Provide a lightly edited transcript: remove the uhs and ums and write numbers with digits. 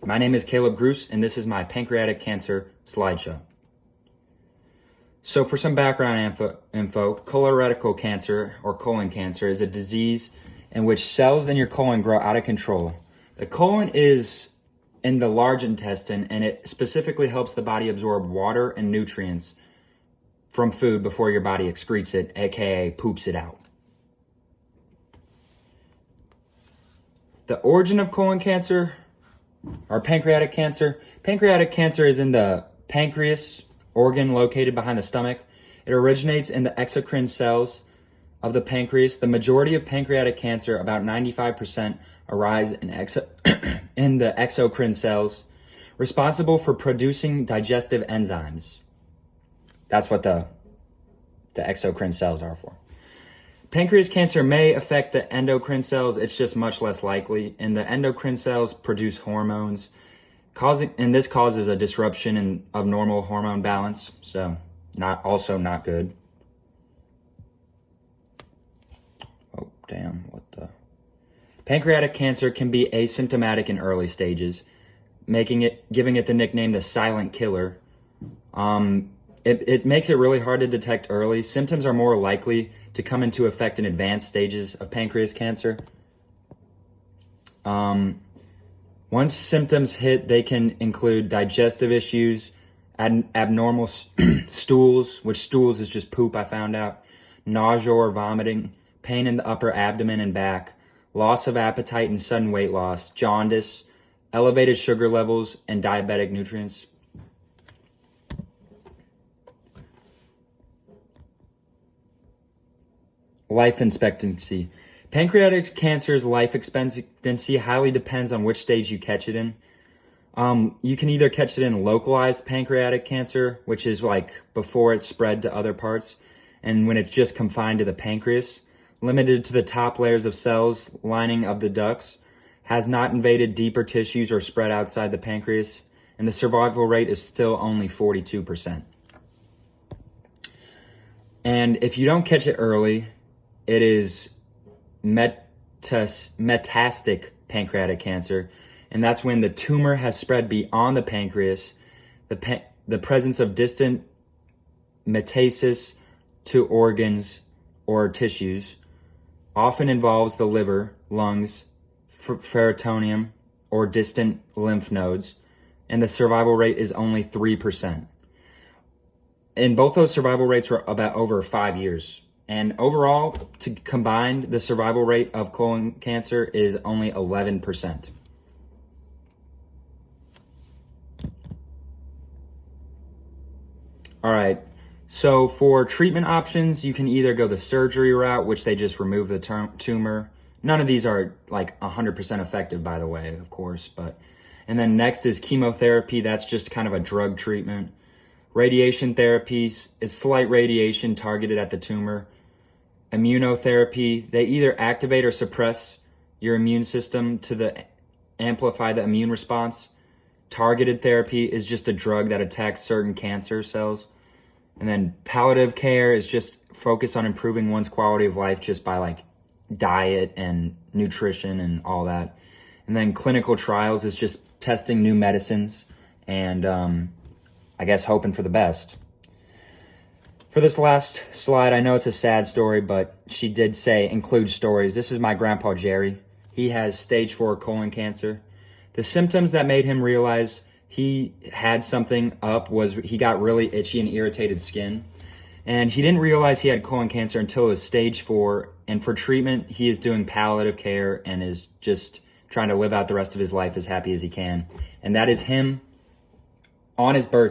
My name is Caleb Gruss, and this is my pancreatic cancer slideshow. So for some background info, colorectal cancer or colon cancer is a disease in which cells in your colon grow out of control. The colon is in the large intestine, and it specifically helps the body absorb water and nutrients from food before your body excretes it, aka poops it out. The origin of colon cancer or pancreatic cancer. Pancreatic cancer is in the pancreas organ located behind the stomach. It originates in the exocrine cells of the pancreas. The majority of pancreatic cancer, about 95%, arise in in the exocrine cells, responsible for producing digestive enzymes. That's what the exocrine cells are for. Pancreas cancer may affect the endocrine cells. It's just much less likely. And the endocrine cells produce hormones, and this causes a disruption of normal hormone balance. So not good. Oh, damn, Pancreatic cancer can be asymptomatic in early stages, giving it the nickname the silent killer. It makes it really hard to detect early. Symptoms are more likely to come into effect in advanced stages of pancreas cancer. Once symptoms hit, they can include digestive issues, abnormal stools, which stools is just poop, I found out, nausea or vomiting, pain in the upper abdomen and back, loss of appetite and sudden weight loss, jaundice, elevated sugar levels, and diabetic nutrients. Life expectancy. Pancreatic cancer's life expectancy highly depends on which stage you catch it in. You can either catch it in localized pancreatic cancer, which is like before it's spread to other parts, and when it's just confined to the pancreas, limited to the top layers of cells lining of the ducts, has not invaded deeper tissues or spread outside the pancreas, and the survival rate is still only 42%. And if you don't catch it early, it is metastatic pancreatic cancer, and that's when the tumor has spread beyond the pancreas. The presence of distant metastasis to organs or tissues often involves the liver, lungs, peritoneum, or distant lymph nodes, and the survival rate is only 3%. And both those survival rates were about over 5 years. And overall, combined, the survival rate of colon cancer is only 11%. All right, so for treatment options, you can either go the surgery route, which they just remove the tumor. None of these are like 100% effective, by the way, of course. And then next is chemotherapy. That's just kind of a drug treatment. Radiation therapy is slight radiation targeted at the tumor. Immunotherapy, they either activate or suppress your immune system to amplify the immune response. Targeted therapy is just a drug that attacks certain cancer cells. And then palliative care is just focused on improving one's quality of life just by like diet and nutrition and all that. And then clinical trials is just testing new medicines and I guess hoping for the best. For this last slide, I know it's a sad story, but she did say include stories. This is my grandpa, Jerry. He has stage 4 colon cancer. The symptoms that made him realize he had something up was he got really itchy and irritated skin. And he didn't realize he had colon cancer until it was stage 4. And for treatment, he is doing palliative care and is just trying to live out the rest of his life as happy as he can. And that is him on his birthday.